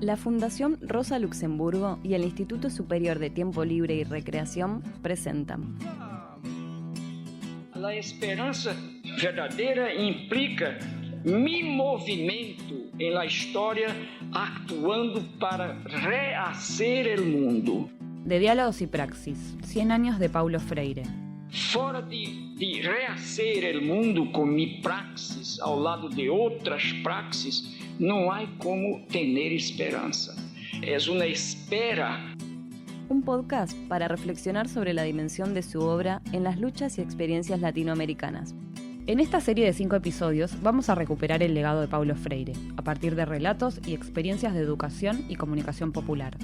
La Fundación Rosa Luxemburgo y el Instituto Superior de Tiempo Libre y Recreación presentan. La esperanza verdadeira implica mi movimento en la historia actuando para rehacer el mundo. De Diálogos y Praxis, 100 años de Paulo Freire. Fora de rehacer el mundo con mi praxis ao lado de outras praxis, não há como tener esperanza. Es una espera. Un podcast para reflexionar sobre la dimensión de su obra en las luchas y experiencias latinoamericanas. En esta serie de 5 episodios vamos a recuperar el legado de Paulo Freire, a partir de relatos y experiencias de educación y comunicación popular.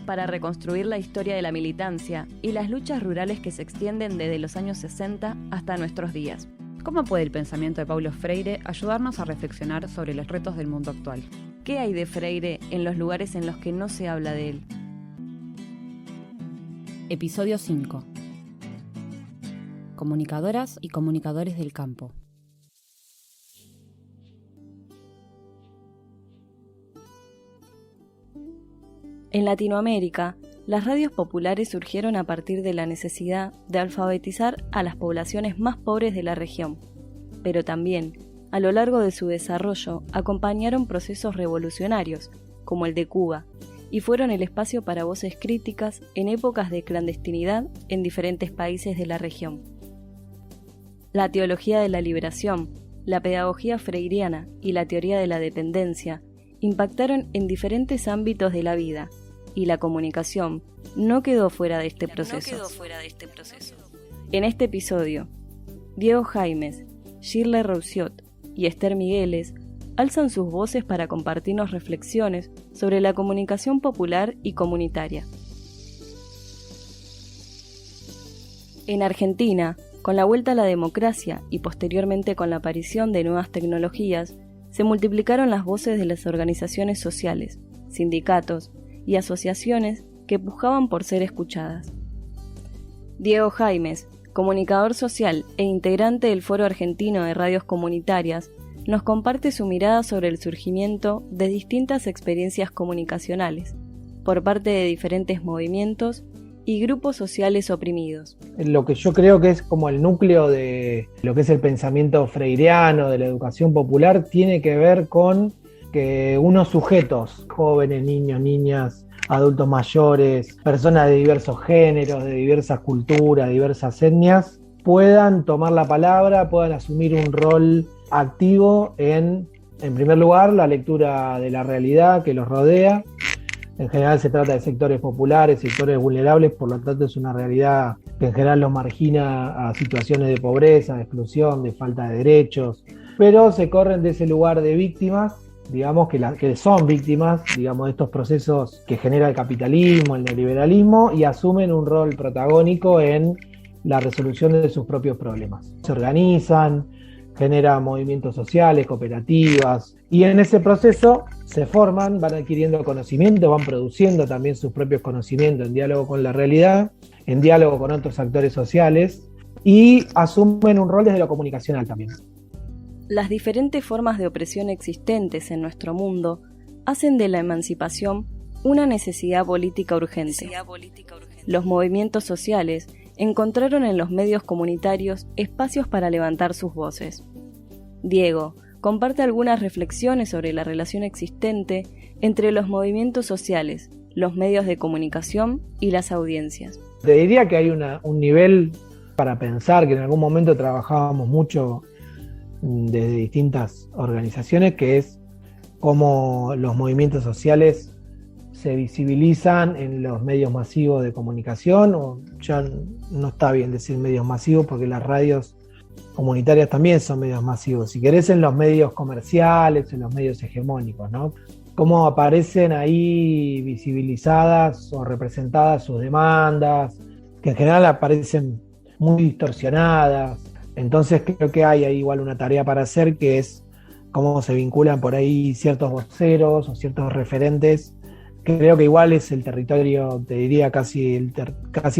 Para reconstruir la historia de la militancia y las luchas rurales que se extienden desde los años 60 hasta nuestros días. ¿Cómo puede el pensamiento de Paulo Freire ayudarnos a reflexionar sobre los retos del mundo actual? ¿Qué hay de Freire en los lugares en los que no se habla de él? Episodio 5. Comunicadoras y comunicadores del campo. En Latinoamérica, las radios populares surgieron a partir de la necesidad de alfabetizar a las poblaciones más pobres de la región, pero también, a lo largo de su desarrollo, acompañaron procesos revolucionarios, como el de Cuba, y fueron el espacio para voces críticas en épocas de clandestinidad en diferentes países de la región. La teología de la liberación, la pedagogía freiriana y la teoría de la dependencia impactaron en diferentes ámbitos de la vida, y la comunicación no quedó fuera de este proceso. En este episodio, Diego Jaimes, Shirley Rousiot y Esther Migueles alzan sus voces para compartirnos reflexiones sobre la comunicación popular y comunitaria. En Argentina, con la vuelta a la democracia y posteriormente con la aparición de nuevas tecnologías, se multiplicaron las voces de las organizaciones sociales, sindicatos y asociaciones que pujaban por ser escuchadas. Diego Jaimes, comunicador social e integrante del Foro Argentino de Radios Comunitarias, nos comparte su mirada sobre el surgimiento de distintas experiencias comunicacionales por parte de diferentes movimientos y grupos sociales oprimidos. Lo que yo creo que es como el núcleo de lo que es el pensamiento freiriano, de la educación popular, tiene que ver con que unos sujetos, jóvenes, niños, niñas, adultos mayores, personas de diversos géneros, de diversas culturas, de diversas etnias, puedan tomar la palabra, puedan asumir un rol activo en primer lugar, la lectura de la realidad que los rodea. En general se trata de sectores populares, sectores vulnerables, por lo tanto es una realidad que en general los margina a situaciones de pobreza, de exclusión, de falta de derechos, pero se corren de ese lugar de víctimas, digamos que son víctimas, digamos, de estos procesos que genera el capitalismo, el neoliberalismo, y asumen un rol protagónico en la resolución de sus propios problemas. Se organizan, generan movimientos sociales, cooperativas, y en ese proceso se forman, van adquiriendo conocimiento, van produciendo también sus propios conocimientos en diálogo con la realidad, en diálogo con otros actores sociales, y asumen un rol desde lo comunicacional también. Las diferentes formas de opresión existentes en nuestro mundo hacen de la emancipación una necesidad política urgente. Los movimientos sociales encontraron en los medios comunitarios espacios para levantar sus voces. Diego comparte algunas reflexiones sobre la relación existente entre los movimientos sociales, los medios de comunicación y las audiencias. Te diría que hay un nivel para pensar, que en algún momento trabajábamos mucho desde distintas organizaciones, que es cómo los movimientos sociales se visibilizan en los medios masivos de comunicación, o ya no está bien decir medios masivos porque las radios comunitarias también son medios masivos, si querés en los medios comerciales, en los medios hegemónicos, ¿no? Cómo aparecen ahí visibilizadas o representadas sus demandas, que en general aparecen muy distorsionadas. Entonces creo que hay ahí igual una tarea para hacer, que es cómo se vinculan por ahí ciertos voceros o ciertos referentes. Creo que igual es el territorio, te diría casi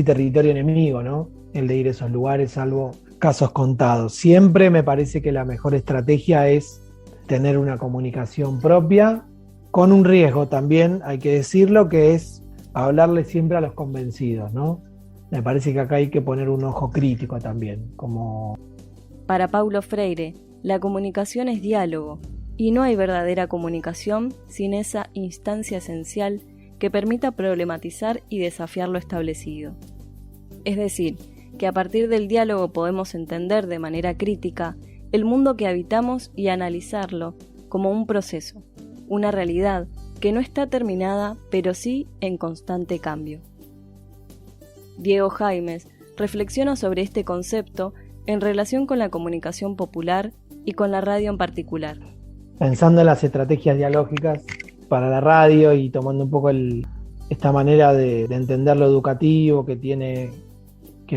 territorio enemigo, ¿no? El de ir a esos lugares, salvo casos contados. Siempre me parece que la mejor estrategia es tener una comunicación propia con un riesgo también, hay que decirlo, que es hablarle siempre a los convencidos, ¿no? Me parece que acá hay que poner un ojo crítico también, como... Para Paulo Freire, la comunicación es diálogo, y no hay verdadera comunicación sin esa instancia esencial que permita problematizar y desafiar lo establecido. Es decir, que a partir del diálogo podemos entender de manera crítica el mundo que habitamos y analizarlo como un proceso, una realidad que no está terminada, pero sí en constante cambio. Diego Jaimes reflexiona sobre este concepto en relación con la comunicación popular y con la radio en particular. Pensando en las estrategias dialógicas para la radio y tomando un poco esta manera de entender lo educativo que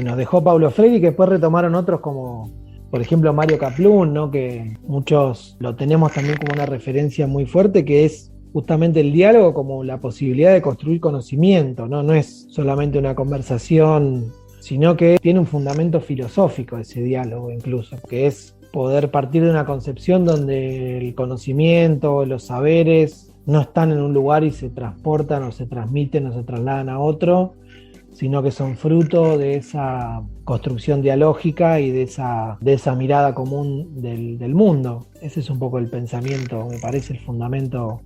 nos dejó Paulo Freire y que después retomaron otros como, por ejemplo, Mario Kaplun, ¿no? Que muchos lo tenemos también como una referencia muy fuerte, que es justamente el diálogo como la posibilidad de construir conocimiento, ¿no? No es solamente una conversación, sino que tiene un fundamento filosófico ese diálogo incluso, que es poder partir de una concepción donde el conocimiento, los saberes no están en un lugar y se transportan o se transmiten o se trasladan a otro, sino que son fruto de esa construcción dialógica y de esa mirada común del mundo. Ese es un poco el pensamiento, me parece, el fundamento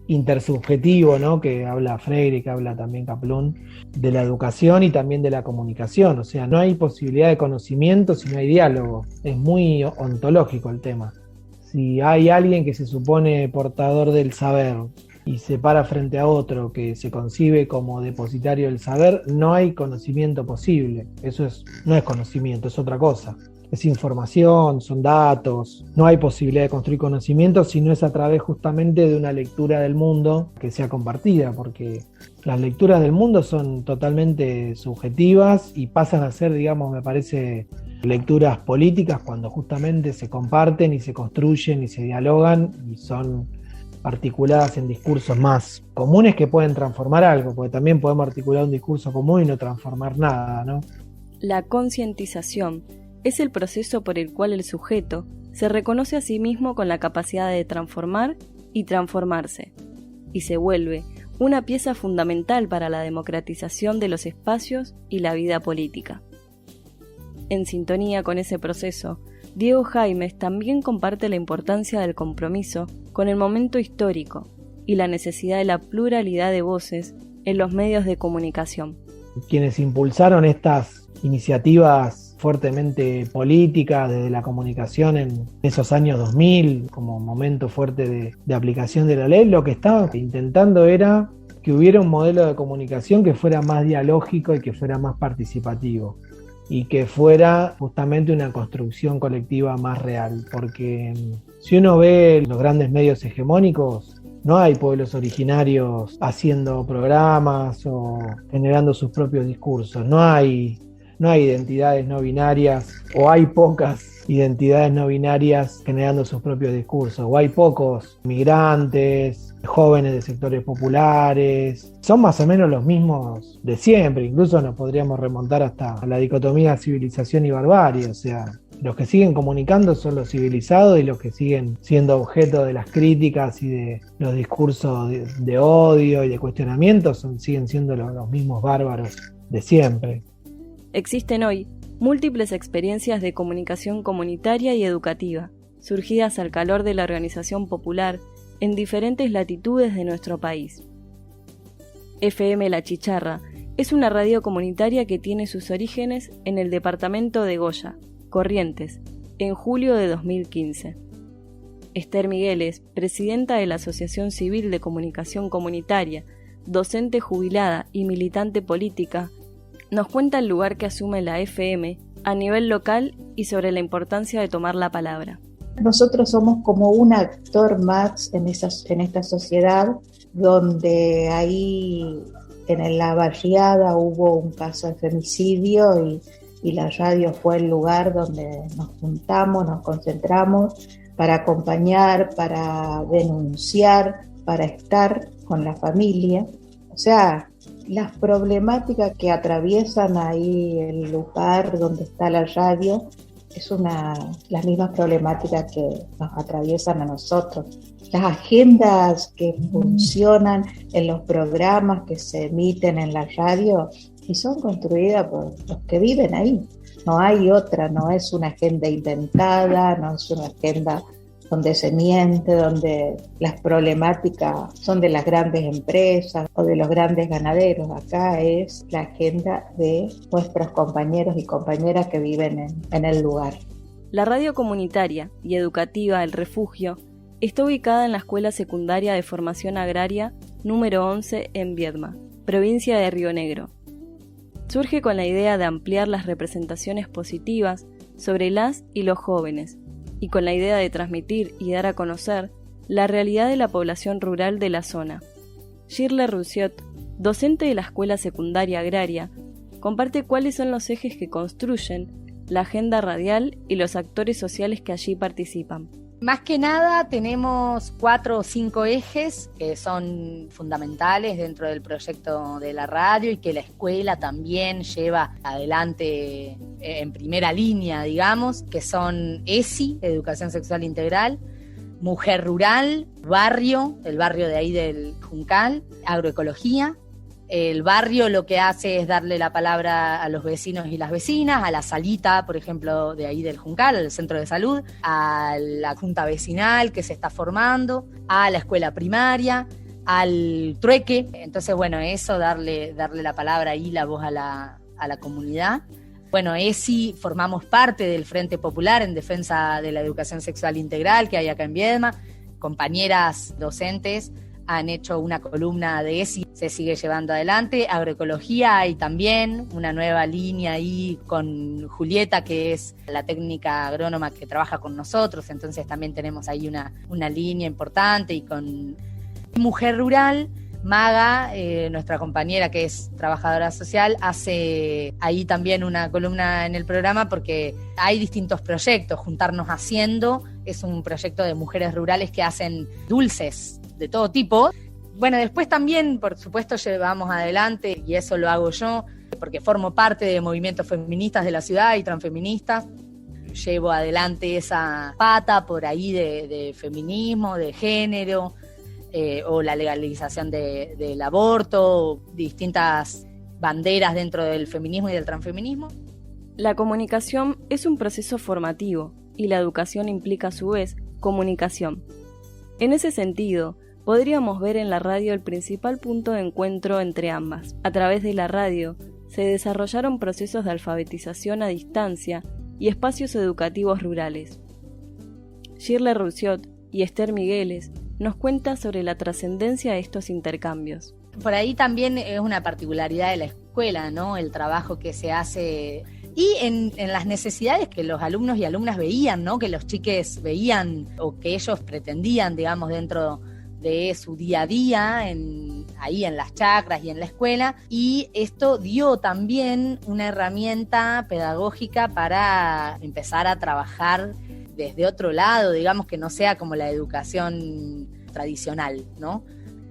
intersubjetivo, ¿no? Que habla Freire, que habla también Kaplun, de la educación y también de la comunicación. O sea, no hay posibilidad de conocimiento si no hay diálogo. Es muy ontológico el tema. Si hay alguien que se supone portador del saber y se para frente a otro que se concibe como depositario del saber, no hay conocimiento posible. Eso no es conocimiento, es otra cosa. Es información, son datos, no hay posibilidad de construir conocimiento si no es a través justamente de una lectura del mundo que sea compartida, porque las lecturas del mundo son totalmente subjetivas y pasan a ser, digamos, me parece, lecturas políticas cuando justamente se comparten y se construyen y se dialogan y son articuladas en discursos más comunes que pueden transformar algo, porque también podemos articular un discurso común y no transformar nada, ¿no? La concientización es el proceso por el cual el sujeto se reconoce a sí mismo con la capacidad de transformar y transformarse, y se vuelve una pieza fundamental para la democratización de los espacios y la vida política. En sintonía con ese proceso, Diego Jaimes también comparte la importancia del compromiso con el momento histórico y la necesidad de la pluralidad de voces en los medios de comunicación. Quienes impulsaron estas iniciativas fuertemente políticas desde la comunicación en esos años 2000, como momento fuerte de aplicación de la ley, lo que estaban intentando era que hubiera un modelo de comunicación que fuera más dialógico y que fuera más participativo, y que fuera justamente una construcción colectiva más real, porque si uno ve los grandes medios hegemónicos, no hay pueblos originarios haciendo programas o generando sus propios discursos, no hay identidades no binarias, o hay pocas identidades no binarias generando sus propios discursos, o hay pocos migrantes, jóvenes de sectores populares, son más o menos los mismos de siempre, incluso nos podríamos remontar hasta la dicotomía civilización y barbarie, o sea, los que siguen comunicando son los civilizados y los que siguen siendo objeto de las críticas y de los discursos de odio y de cuestionamiento siguen siendo los mismos bárbaros de siempre. Existen hoy múltiples experiencias de comunicación comunitaria y educativa, surgidas al calor de la organización popular en diferentes latitudes de nuestro país. FM La Chicharra es una radio comunitaria que tiene sus orígenes en el departamento de Goya, Corrientes, en julio de 2015. Esther Migueles, presidenta de la Asociación Civil de Comunicación Comunitaria, docente jubilada y militante política, nos cuenta el lugar que asume la FM a nivel local y sobre la importancia de tomar la palabra. Nosotros somos como un actor más en esta sociedad, donde ahí en la barriada hubo un caso de femicidio y la radio fue el lugar donde nos juntamos, nos concentramos para acompañar, para denunciar, para estar con la familia. O sea, las problemáticas que atraviesan ahí el lugar donde está la radio las mismas problemáticas que nos atraviesan a nosotros. Las agendas que funcionan en los programas que se emiten en la radio y son construidas por los que viven ahí. No hay otra, no es una agenda inventada, no es una agenda donde se miente, donde las problemáticas son de las grandes empresas o de los grandes ganaderos. Acá es la agenda de nuestros compañeros y compañeras que viven en el lugar. La radio comunitaria y educativa El Refugio está ubicada en la Escuela Secundaria de Formación Agraria número 11 en Viedma, provincia de Río Negro. Surge con la idea de ampliar las representaciones positivas sobre las y los jóvenes, y con la idea de transmitir y dar a conocer la realidad de la población rural de la zona. Shirley Roussiot, docente de la Escuela Secundaria Agraria, comparte cuáles son los ejes que construyen la agenda radial y los actores sociales que allí participan. Más que nada tenemos 4 o 5 ejes que son fundamentales dentro del proyecto de la radio y que la escuela también lleva adelante en primera línea, digamos, que son ESI, Educación Sexual Integral, Mujer Rural, Barrio, el barrio de ahí del Juncal, Agroecología. El barrio lo que hace es darle la palabra a los vecinos y las vecinas, a la salita, por ejemplo, de ahí del Juncal, al centro de salud, a la junta vecinal que se está formando, a la escuela primaria, al trueque. Entonces, bueno, eso, darle la palabra y la voz a la comunidad. Bueno, ESI formamos parte del Frente Popular en defensa de la educación sexual integral que hay acá en Viedma. Compañeras docentes han hecho una columna de ESI, se sigue llevando adelante. Agroecología hay también una nueva línea ahí con Julieta, que es la técnica agrónoma que trabaja con nosotros, entonces también tenemos ahí una línea importante. Y con Mujer Rural, Maga, nuestra compañera que es trabajadora social, hace ahí también una columna en el programa porque hay distintos proyectos. Juntarnos Haciendo es un proyecto de mujeres rurales que hacen dulces de todo tipo. Bueno, después también, por supuesto, llevamos adelante, y eso lo hago yo, porque formo parte de movimientos feministas de la ciudad y transfeministas. Llevo adelante esa pata por ahí de feminismo, de género, o la legalización del aborto, distintas banderas dentro del feminismo y del transfeminismo. La comunicación es un proceso formativo y la educación implica a su vez comunicación. En ese sentido, podríamos ver en la radio el principal punto de encuentro entre ambas. A través de la radio se desarrollaron procesos de alfabetización a distancia y espacios educativos rurales. Shirley Roussiot y Esther Migueles nos cuenta sobre la trascendencia de estos intercambios. Por ahí también es una particularidad de la escuela, ¿no? El trabajo que se hace y en las necesidades que los alumnos y alumnas veían, ¿no? Que los chiques veían o que ellos pretendían, digamos, dentro de su día a día, ahí en las chacras y en la escuela. Y esto dio también una herramienta pedagógica para empezar a trabajar desde otro lado, digamos, que no sea como la educación tradicional, ¿no?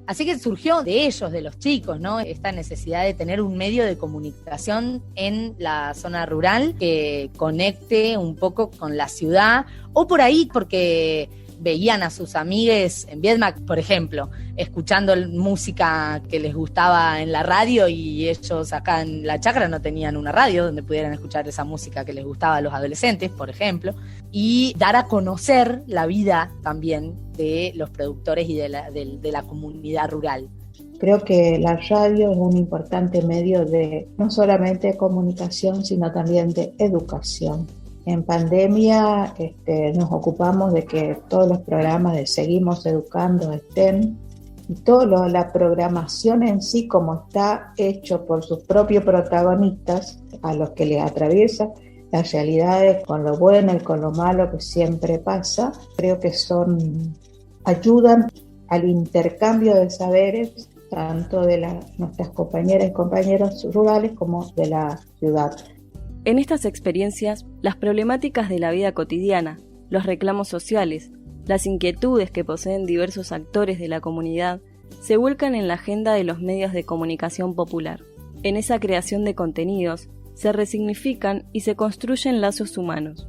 Así que surgió de ellos, de los chicos, ¿no? Esta necesidad de tener un medio de comunicación en la zona rural que conecte un poco con la ciudad, o por ahí porque veían a sus amigues en Viedma, por ejemplo, escuchando música que les gustaba en la radio, y ellos acá en la chacra no tenían una radio donde pudieran escuchar esa música que les gustaba a los adolescentes, por ejemplo, y dar a conocer la vida también de los productores y de la comunidad rural. Creo que la radio es un importante medio de no solamente de comunicación, sino también de educación. En pandemia nos ocupamos de que todos los programas de Seguimos Educando estén, y toda la programación en sí, como está hecho por sus propios protagonistas, a los que les atraviesa las realidades con lo bueno y con lo malo que siempre pasa, creo que ayudan al intercambio de saberes, tanto de nuestras compañeras y compañeros rurales como de la ciudad. En estas experiencias, las problemáticas de la vida cotidiana, los reclamos sociales, las inquietudes que poseen diversos actores de la comunidad, se vuelcan en la agenda de los medios de comunicación popular. En esa creación de contenidos, se resignifican y se construyen lazos humanos.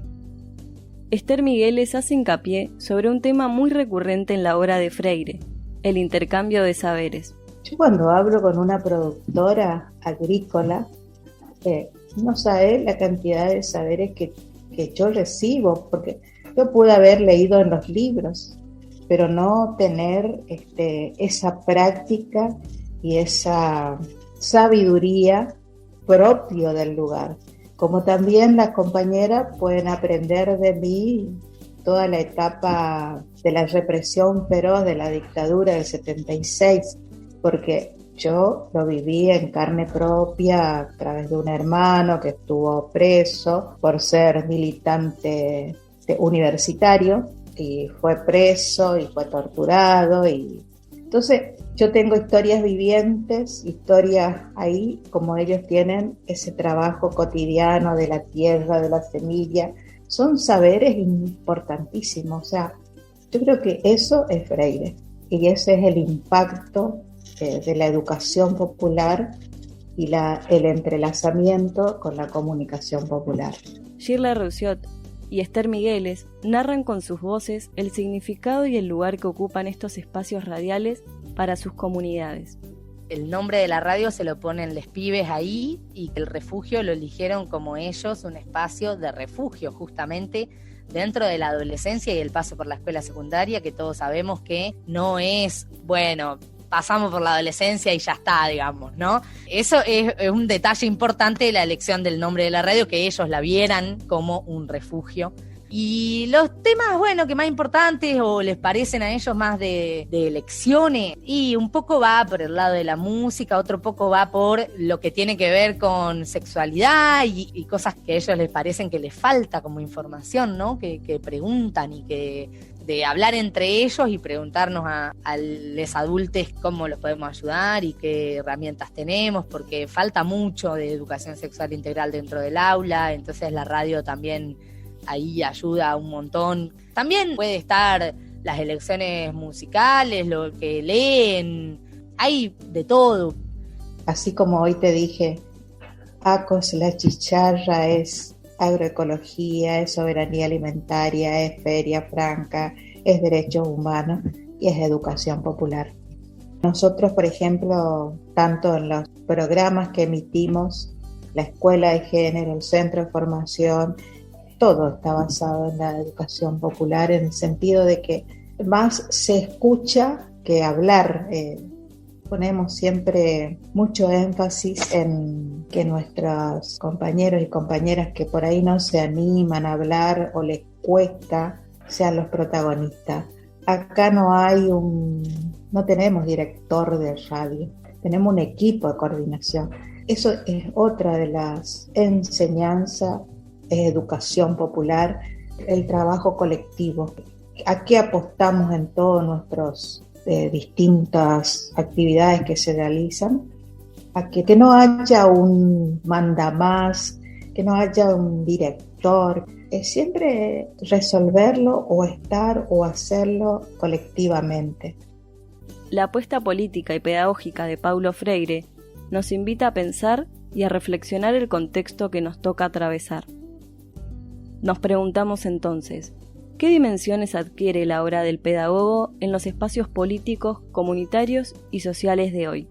Esther Migueles hace hincapié sobre un tema muy recurrente en la obra de Freire, el intercambio de saberes. Yo cuando hablo con una productora agrícola, no sabe la cantidad de saberes que yo recibo, porque yo pude haber leído en los libros, pero no tener esa práctica y esa sabiduría propio del lugar. Como también las compañeras pueden aprender de mí toda la etapa de la represión feroz de la dictadura del 76, porque yo lo viví en carne propia a través de un hermano que estuvo preso por ser militante universitario y fue preso y fue torturado. Y entonces yo tengo historias vivientes, historias ahí, como ellos tienen ese trabajo cotidiano de la tierra, de la semilla. Son saberes importantísimos. O sea, yo creo que eso es Freire y ese es el impacto de la educación popular y el entrelazamiento con la comunicación popular. Shirley Roussiot y Esther Migueles narran con sus voces el significado y el lugar que ocupan estos espacios radiales para sus comunidades. El nombre de la radio se lo ponen los pibes ahí y el refugio lo eligieron como ellos, un espacio de refugio justamente dentro de la adolescencia y el paso por la escuela secundaria, que todos sabemos que no es, bueno, pasamos por la adolescencia y ya está, digamos, ¿no? Eso es un detalle importante de la elección del nombre de la radio, que ellos la vieran como un refugio. Y los temas, bueno, que más importantes o les parecen a ellos más de elecciones, y un poco va por el lado de la música, otro poco va por lo que tiene que ver con sexualidad y cosas que a ellos les parecen que les falta como información, ¿no? Que preguntan y que de hablar entre ellos y preguntarnos a los adultos cómo los podemos ayudar y qué herramientas tenemos, porque falta mucho de educación sexual integral dentro del aula, entonces la radio también ahí ayuda un montón. También puede estar las elecciones musicales, lo que leen, hay de todo. Así como hoy te dije, ACOS, la chicharra es agroecología, es soberanía alimentaria, es feria franca, es derechos humanos y es educación popular. Nosotros, por ejemplo, tanto en los programas que emitimos, la Escuela de Género, el Centro de Formación, todo está basado en la educación popular, en el sentido de que más se escucha que hablar. Ponemos siempre mucho énfasis en que nuestros compañeros y compañeras que por ahí no se animan a hablar o les cuesta, sean los protagonistas. Acá no tenemos director de radio, tenemos un equipo de coordinación. Eso es otra de las enseñanzas, es educación popular, el trabajo colectivo. ¿A qué apostamos en todos nuestros distintas actividades que se realizan? A que no haya un mandamás, que no haya un director, es siempre resolverlo o estar o hacerlo colectivamente. La apuesta política y pedagógica de Paulo Freire nos invita a pensar y a reflexionar el contexto que nos toca atravesar. Nos preguntamos entonces, ¿qué dimensiones adquiere la obra del pedagogo en los espacios políticos, comunitarios y sociales de hoy?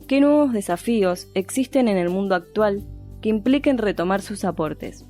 ¿Qué nuevos desafíos existen en el mundo actual que impliquen retomar sus aportes?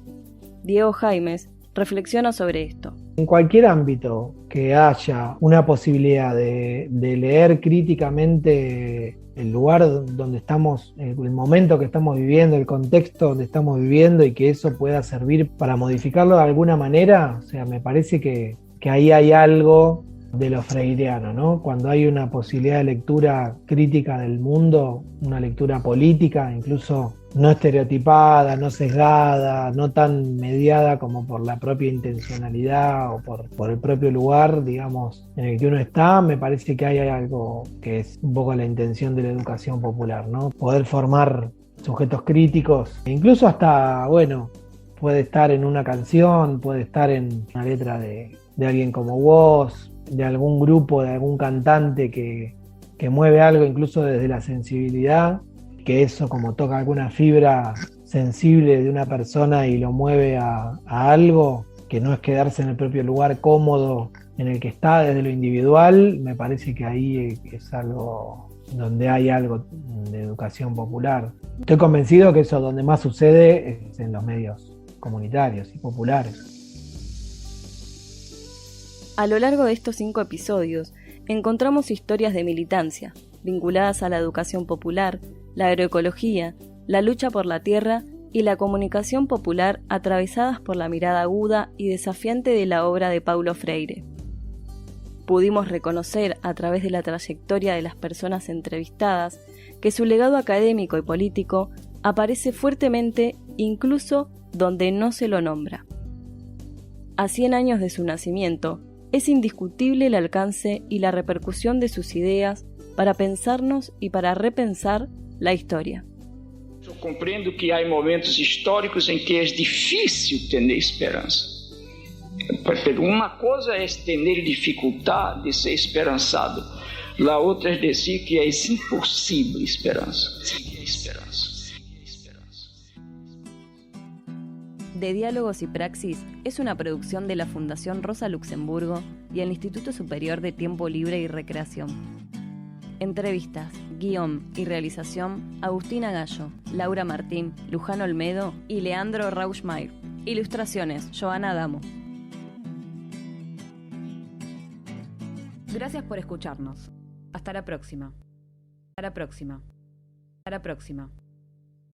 Diego Jaimes reflexiona sobre esto. En cualquier ámbito que haya una posibilidad de leer críticamente el lugar donde estamos, el momento que estamos viviendo, el contexto donde estamos viviendo, y que eso pueda servir para modificarlo de alguna manera, o sea, me parece que ahí hay algo de lo freireano, ¿no? Cuando hay una posibilidad de lectura crítica del mundo, una lectura política, incluso no estereotipada, no sesgada, no tan mediada como por la propia intencionalidad o por el propio lugar, digamos, en el que uno está, me parece que hay algo que es un poco la intención de la educación popular, ¿no? Poder formar sujetos críticos, incluso hasta, bueno, puede estar en una canción, puede estar en una letra de alguien como vos, de algún grupo, de algún cantante que mueve algo incluso desde la sensibilidad, que eso como toca alguna fibra sensible de una persona y lo mueve a algo, que no es quedarse en el propio lugar cómodo en el que está desde lo individual, me parece que ahí es algo donde hay algo de educación popular. Estoy convencido que eso donde más sucede es en los medios comunitarios y populares. A lo largo de estos 5 episodios, encontramos historias de militancia, vinculadas a la educación popular, la agroecología, la lucha por la tierra y la comunicación popular atravesadas por la mirada aguda y desafiante de la obra de Paulo Freire. Pudimos reconocer a través de la trayectoria de las personas entrevistadas que su legado académico y político aparece fuertemente incluso donde no se lo nombra. A 100 años de su nacimiento, es indiscutible el alcance y la repercusión de sus ideas para pensarnos y para repensar la historia. Eu compreendo que há momentos históricos em que é difícil ter esperança. Uma coisa é ter dificuldade de ser esperançado, a outra é dizer que é impossível esperança. De Diálogos y Praxis es una producción de la Fundación Rosa Luxemburgo y el Instituto Superior de Tiempo Libre y Recreación. Entrevistas, guión y realización: Agustina Gallo, Laura Martín, Luján Olmedo y Leandro Rauschmayr. Ilustraciones: Joana Adamo. Gracias por escucharnos. Hasta la próxima. Hasta la próxima. Hasta la próxima.